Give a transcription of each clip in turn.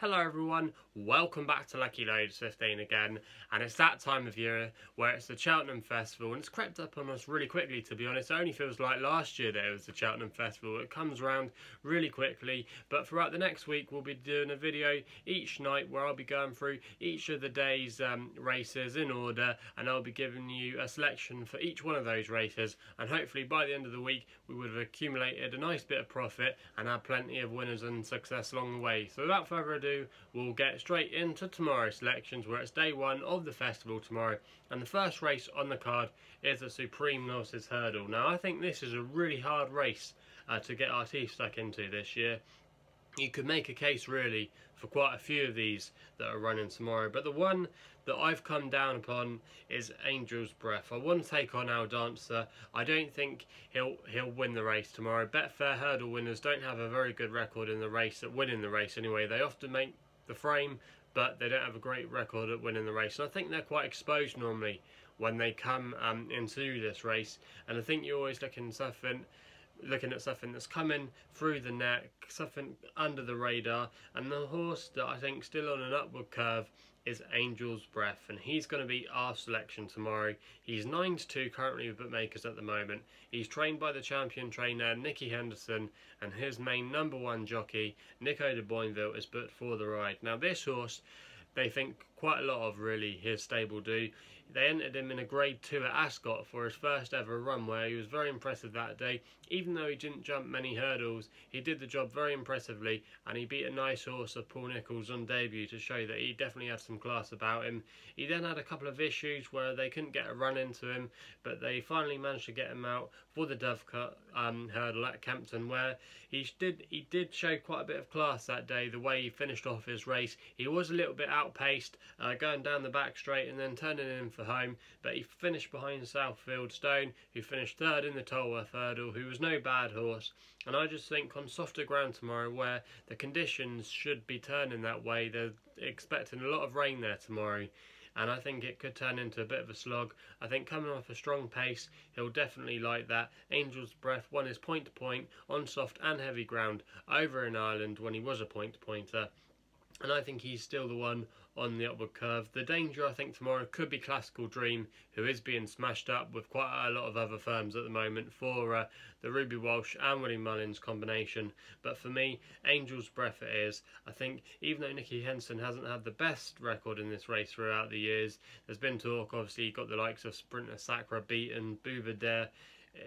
Hello everyone, welcome back to Lucky Loads 15 again, and it's that time of year where it's the Cheltenham Festival, and it's crept up on us really quickly, to be honest. It only feels like last year that it was the Cheltenham Festival. It comes around really quickly, but throughout the next week we'll be doing a video each night where I'll be going through each of the day's races in order, and I'll be giving you a selection for each one of those races, and hopefully by the end of the week we would have accumulated a nice bit of profit and had plenty of winners and success along the way. So without further ado, we'll get straight into tomorrow's selections, where it's day one of the festival tomorrow, and the first race on the card is the Supreme Novices Hurdle. Now I think this is a really hard race to get our teeth stuck into this year. You could make a case really for quite a few of these that are running tomorrow, but the one that I've come down upon is Angel's Breath. I want to take on our dancer. I don't think he'll win the race tomorrow. Betfair hurdle winners don't have a very good record in the race at winning the race anyway. They often make the frame, but they don't have a great record at winning the race, and I think they're quite exposed normally when they come into this race, and I think you're always looking at something that's coming through the neck, something under the radar, and the horse that I think still on an upward curve is Angel's Breath, and he's going to be our selection tomorrow. He's 9-2 currently with bookmakers at the moment. He's trained by the champion trainer Nicky Henderson, and his main #1 jockey Nico de Boinville is booked for the ride. Now this horse, they think quite a lot of, really, his stable do. They entered him in a grade 2 at Ascot for his first ever run, where he was very impressive that day. Even though he didn't jump many hurdles, he did the job very impressively, and he beat a nice horse of Paul Nicholls on debut to show that he definitely had some class about him. He then had a couple of issues where they couldn't get a run into him, but they finally managed to get him out for the Dovecote hurdle at Kempton, where he did show quite a bit of class that day. The way he finished off his race, he was a little bit outpaced, going down the back straight and then turning in for home, but he finished behind Southfield Stone, who finished third in the Tolworth hurdle, who was no bad horse. And I just think on softer ground tomorrow, where the conditions should be turning that way, they're expecting a lot of rain there tomorrow, and I think it could turn into a bit of a slog. I think coming off a strong pace, he'll definitely like that. Angel's Breath won his point-to-point on soft and heavy ground over in Ireland when he was a point-to-pointer, and I think he's still the one on the upward curve. The danger, I think, tomorrow could be Classical Dream, who is being smashed up with quite a lot of other firms at the moment for the Ruby Walsh and Willie Mullins combination. But for me, Angel's Breath it is. I think even though Nicky Henson hasn't had the best record in this race throughout the years, there's been talk, obviously, you've got the likes of Sprinter Sacra beaten Buveur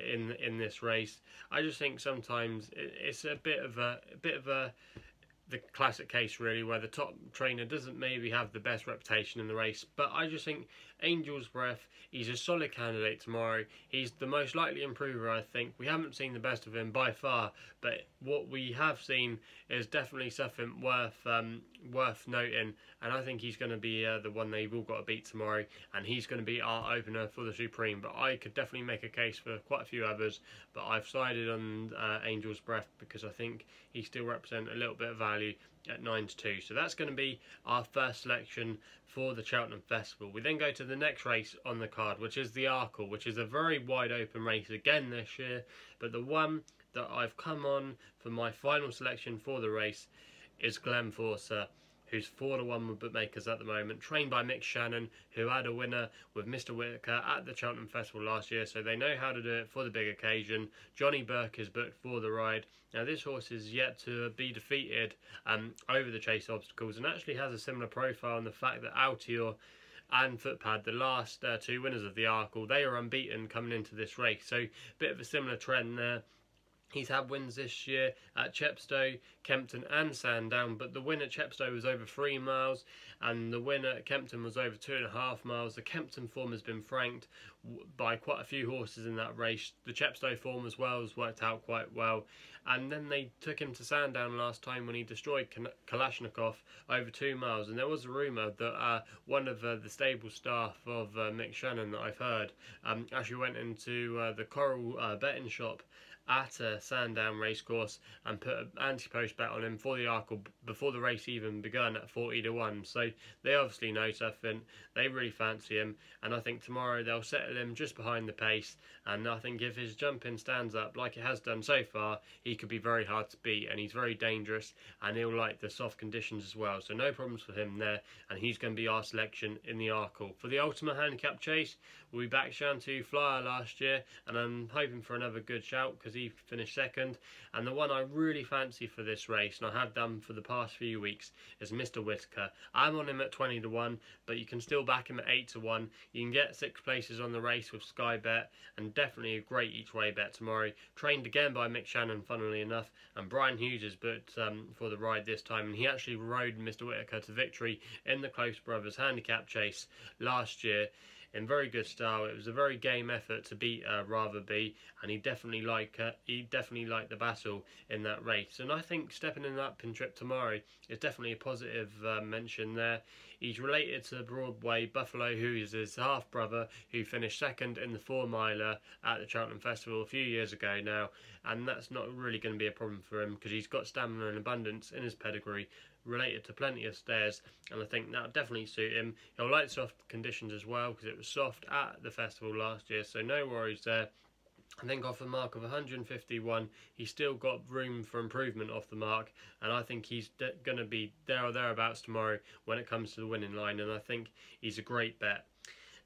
in this race. I just think sometimes it's a bit of the classic case, really, where the top trainer doesn't maybe have the best reputation in the race. But I just think Angel's Breath, he's a solid candidate tomorrow. He's the most likely improver, I think. We haven't seen the best of him by far, but what we have seen is definitely something worth noting, and I think he's going to be the one they've all got to beat tomorrow, and he's going to be our opener for the Supreme. But I could definitely make a case for quite a few others, but I've sided on Angel's Breath because I think he still represents a little bit of value at 9-2. So that's going to be our first selection for the Cheltenham Festival. We then go to the next race on the card, which is the Arkle, which is a very wide open race again this year, but the one that I've come on for my final selection for the race is Glen Forsa, who's 4-1 with bookmakers at the moment, trained by Mick Shannon, who had a winner with Mr. Whittaker at the Cheltenham Festival last year, so they know how to do it for the big occasion. Johnny Burke is booked for the ride. Now this horse is yet to be defeated over the chase obstacles, and actually has a similar profile in the fact that Altior and Footpad, the last two winners of the Arkle, they are unbeaten coming into this race, so a bit of a similar trend there. He's had wins this year at Chepstow, Kempton and Sandown, but the win at Chepstow was over 3 miles and the win at Kempton was over 2.5 miles. The Kempton form has been franked by quite a few horses in that race. The Chepstow form as well has worked out quite well, and then they took him to Sandown last time when he destroyed Kalashnikov over 2 miles, and there was a rumour that one of the stable staff of Mick Shannon that I've heard actually went into the Coral betting shop at a Sandown racecourse and put an anti-post bet on him for the Arkle before the race even begun at 40-1. So they obviously know something. They really fancy him, and I think tomorrow they'll settle him just behind the pace. And I think if his jumping stands up like it has done so far, he could be very hard to beat, and he's very dangerous, and he'll like the soft conditions as well. So no problems for him there, and he's going to be our selection in the Arkle. For the Ultima handicap chase, we'll be back Shantu Flyer last year, and I'm hoping for another good shout because he finished second. And the one I really fancy for this race, and I have done for the past few weeks, is Mr. Whittaker. I'm on him at 20-1, but you can still back him at 8-1. You can get 6 places on the race with Sky Bet, and definitely a great each way bet tomorrow. Trained again by Mick Shannon, funnily enough, and Brian Hughes is booked for the ride this time, and he actually rode Mr. Whittaker to victory in the Close Brothers handicap chase last year in very good style. It was a very game effort to beat Rather Be, and he definitely liked the battle in that race. And I think stepping in up in trip tomorrow is definitely a positive mention there. He's related to Broadway Buffalo, who is his half brother, who finished second in the 4-miler at the Cheltenham Festival a few years ago now, and that's not really going to be a problem for him because he's got stamina and abundance in his pedigree, related to plenty of stairs, and I think that'll definitely suit him. He'll like soft conditions as well because it was soft at the festival last year, so no worries there. I think off a mark of 151, he's still got room for improvement off the mark, and I think he's going to be there or thereabouts tomorrow when it comes to the winning line, and I think he's a great bet.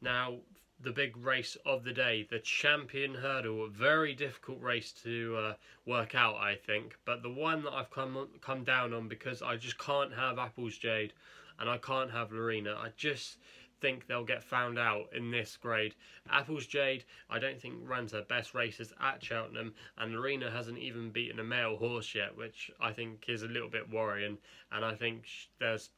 Now, the big race of the day, the Champion Hurdle. Very difficult race to work out, I think, but the one that I've come down on because I just can't have Apple's Jade and I can't have Lorena. I just think they'll get found out in this grade. Apple's Jade, I don't think runs her best races at Cheltenham, and Lorena hasn't even beaten a male horse yet, which I think is a little bit worrying, and I think there's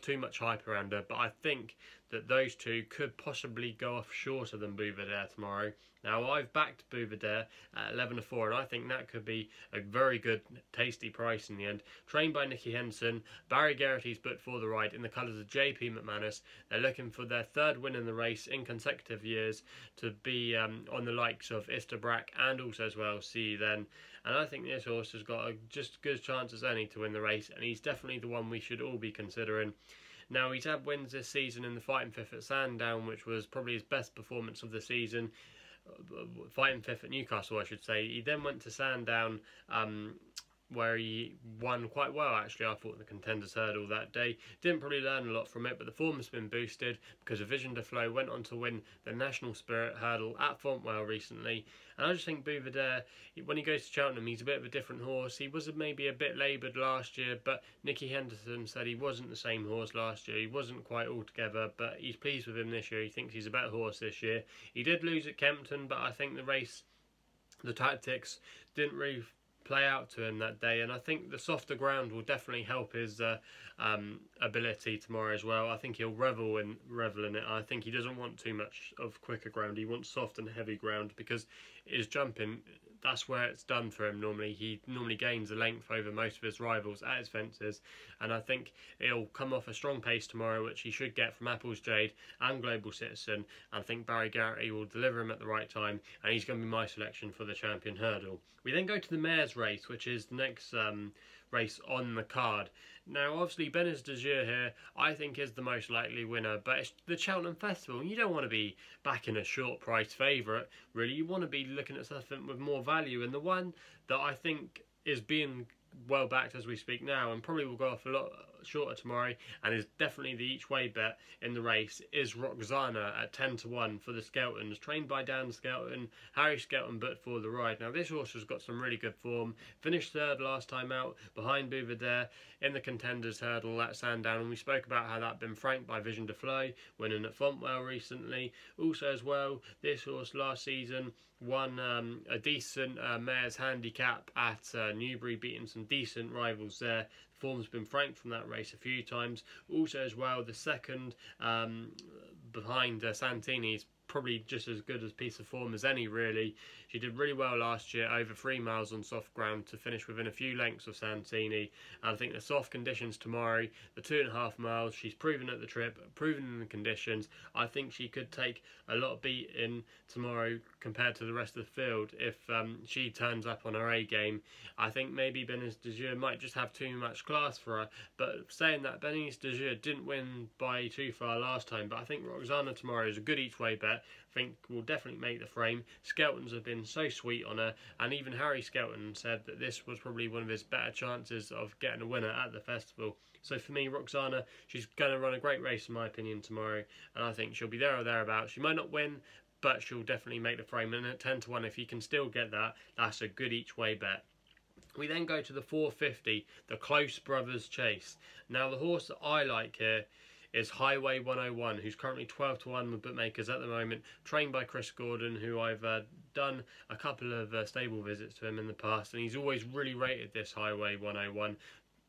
too much hype around her. But I think that those two could possibly go off shorter than Buveur tomorrow. Now, I've backed Buveur at 11-4, and I think that could be a very good, tasty price in the end. Trained by Nicky Henson, Barry Geraghty's booked for the ride in the colours of JP McManus. They're looking for their 3rd win in the race in consecutive years to be on the likes of Isterbrack and also as well See You Then. And I think this horse has got just as good chance as any to win the race, and he's definitely the one we should all be considering. Now, he's had wins this season in the Fighting Fifth at Sandown, which was probably his best performance of the season. Fighting Fifth at Newcastle, I should say. He then went to Sandown, where he won quite well, actually. I thought the Contenders Hurdle that day. Didn't probably learn a lot from it, but the form has been boosted because Vision de Flow went on to win the National Spirit Hurdle at Fontwell recently. And I just think Buveur, when he goes to Cheltenham, he's a bit of a different horse. He was maybe a bit laboured last year, but Nicky Henderson said he wasn't the same horse last year. He wasn't quite all together, but he's pleased with him this year. He thinks he's a better horse this year. He did lose at Kempton, but I think the race, the tactics didn't really play out to him that day, and I think the softer ground will definitely help his ability tomorrow as well. I think he'll revel in it. I think he doesn't want too much of quicker ground. He wants soft and heavy ground because his jumping, that's where it's done for him normally. He normally gains a length over most of his rivals at his fences, and I think he'll come off a strong pace tomorrow, which he should get from Apple's Jade and Global Citizen. I think Barry Geraghty will deliver him at the right time, and he's going to be my selection for the Champion Hurdle. We then go to the Mares race, which is the next race on the card. Now, obviously, Benez de Jure here, I think, is the most likely winner, but it's the Cheltenham Festival, and you don't want to be backing a short price favourite, really. You want to be looking at something with more value, and the one that I think is being well backed as we speak now, and probably will go off a lot shorter tomorrow, and is definitely the each way bet in the race, is Roksana at 10-1 for the Skeltons. Trained by Dan Skelton, Harry Skelton booked for the ride. Now, this horse has got some really good form. Finished 3rd last time out behind Buveur in the Contenders Hurdle at Sandown, and we spoke about how that had been franked by Vision de Flow, winning at Fontwell recently. Also as well, this horse last season won a decent mare's handicap at Newbury, beating some decent rivals there. Form's been franked from that race a few times. Also as well, the second behind Santini's probably just as good a piece of form as any, really. She did really well last year, over 3 miles on soft ground to finish within a few lengths of Santini. And I think the soft conditions tomorrow, the 2.5 miles, she's proven at the trip, proven in the conditions. I think she could take a lot of beat in tomorrow compared to the rest of the field if she turns up on her A game. I think maybe Bénéz de Joux might just have too much class for her. But saying that, Bénéz de Joux didn't win by too far last time, but I think Roksana tomorrow is a good each way bet. I think will definitely make the frame. Skelton's have been so sweet on her, and even Harry Skelton said that this was probably one of his better chances of getting a winner at the festival. So for me, Roksana, she's going to run a great race in my opinion tomorrow, and I think she'll be there or thereabouts. She might not win, but she'll definitely make the frame, and at 10 to 1, if you can still get that, that's a good each way bet. We then go to the 450, the Close Brothers Chase. Now the horse that I like here is Highway 101, who's currently 12 to 1 with bookmakers at the moment, trained by Chris Gordon, who I've done a couple of stable visits to him in the past, and he's always really rated this Highway 101.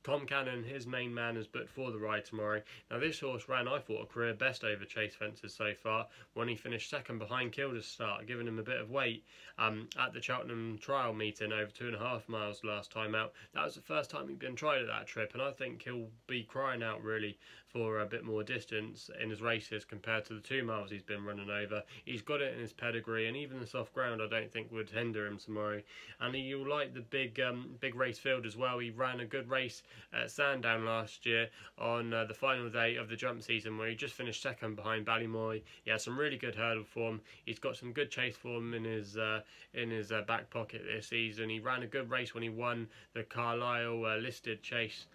Tom Cannon, his main man, has booked for the ride tomorrow. Now this horse ran, I thought, a career best over chase fences so far when he finished second behind Kilda's start, giving him a bit of weight at the Cheltenham trial meeting over 2.5 miles last time out. That was the first time he'd been tried at that trip, and I think he'll be crying out really for a bit more distance in his races compared to the 2 miles he's been running over. He's got it in his pedigree, and even the soft ground I don't think would hinder him tomorrow. And he'll like the big race field as well. He ran a good race at Sandown last year on the final day of the jump season, where he just finished second behind Ballymoy. He has some really good hurdle form. He's got some good chase form in his back pocket this season. He ran a good race when he won the Carlisle listed chase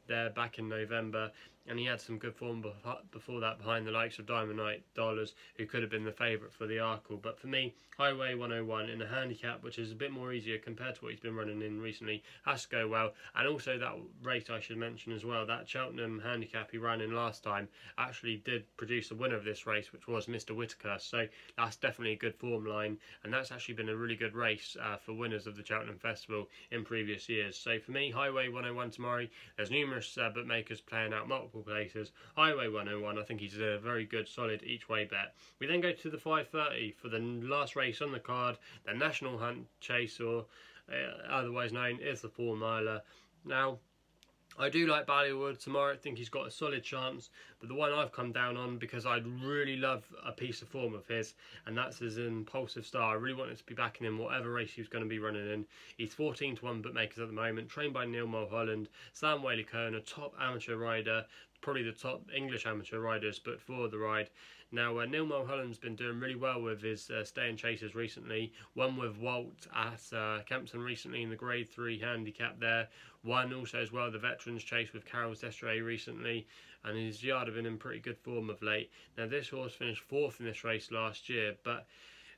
there back in November, and he had some good form before that behind the likes of Diamond Knight, Dollars, who could have been the favourite for the Arkle. But for me, Highway 101 in a handicap, which is a bit more easier compared to what he's been running in recently, has to go well. And also that race I should mention as well, that Cheltenham handicap he ran in last time actually did produce a winner of this race, which was Mr. Whittaker. So that's definitely a good form line, and that's actually been a really good race for winners of the Cheltenham Festival in previous years. So for me, Highway 101 tomorrow. There's numerous bookmakers playing out multiple places. Highway 101, I think he's a very good, solid each way bet. We then go to the 530 for the last race on the card, the National Hunt Chase, or otherwise known as the 4 miler. Now, I do like Ballywood tomorrow. I think he's got a solid chance, but the one I've come down on because I'd really love a piece of form of his, and that's his Impulsive Star. I really wanted to be backing him whatever race he was going to be running in. He's 14 to 1 bookmakers at the moment, trained by Neil Mulholland, Sam Whaley-Cohen, a top amateur rider, probably the top English amateur riders, but for the ride. Now, Neil Mulholland's been doing really well with his stay and chases recently. Won with Walt at Kempton recently in the Grade 3 handicap there. Won also as well the Veterans Chase with Carol's Destre recently, and his yard have been in pretty good form of late. Now, this horse finished 4th in this race last year, but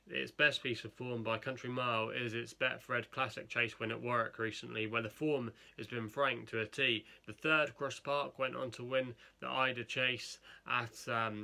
its best piece of form by country mile is its Betfred Classic Chase win at Warwick recently, where the form has been frank to a T. The 3rd, Cross Park, went on to win the Ida Chase at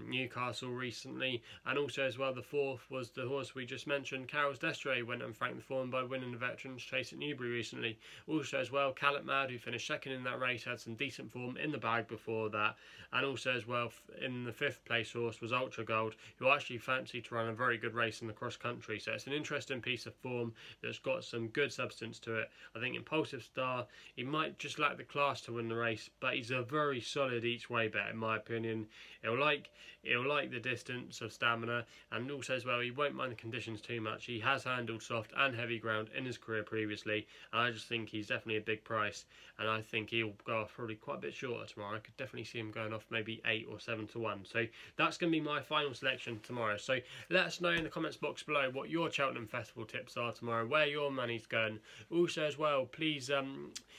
Newcastle recently, and also as well the 4th was the horse we just mentioned, Carol's Destre, went and franked the form by winning the Veterans Chase at Newbury recently. Also as well, Callet Mad, who finished 2nd in that race, had some decent form in the bag before that. And also as well, in the 5th place horse was Ultra Gold, who actually fancied to run a very good race in the cross country. So it's an interesting piece of form that's got some good substance to it. I think Impulsive Star, he might just lack the class to win the race, but he's a very solid each way bet in my opinion. He'll like the distance of stamina, and also as well he won't mind the conditions too much. He has handled soft and heavy ground in his career previously, and I just think he's definitely a big price, and I think he'll go off probably quite a bit shorter tomorrow. I could definitely see him going off maybe 8 or 7 to 1. So that's going to be my final selection tomorrow. So let us know in the comments box below what your Cheltenham Festival tips are tomorrow, where your money's going. Also as well, please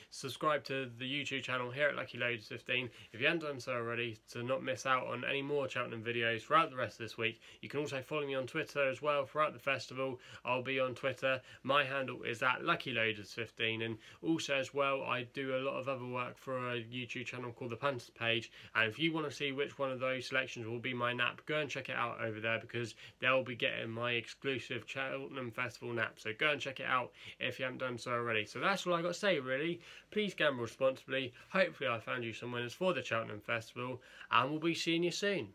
subscribe to the YouTube channel here at Lucky Loads 15 if you haven't done so already, to not miss out on any more Cheltenham videos throughout the rest of this week. You can also follow me on Twitter as well throughout the festival. I'll be on Twitter. My handle is at LuckyLoaders15, and also as well I do a lot of other work for a YouTube channel called the Punters Page, and if you want to see which one of those selections will be my nap, go and check it out over there, because they'll be getting my exclusive Cheltenham Festival nap. So go and check it out if you haven't done so already. So that's all I got to say really. Please gamble responsibly. Hopefully I found you some winners for the Cheltenham Festival, and we'll be seeing you soon.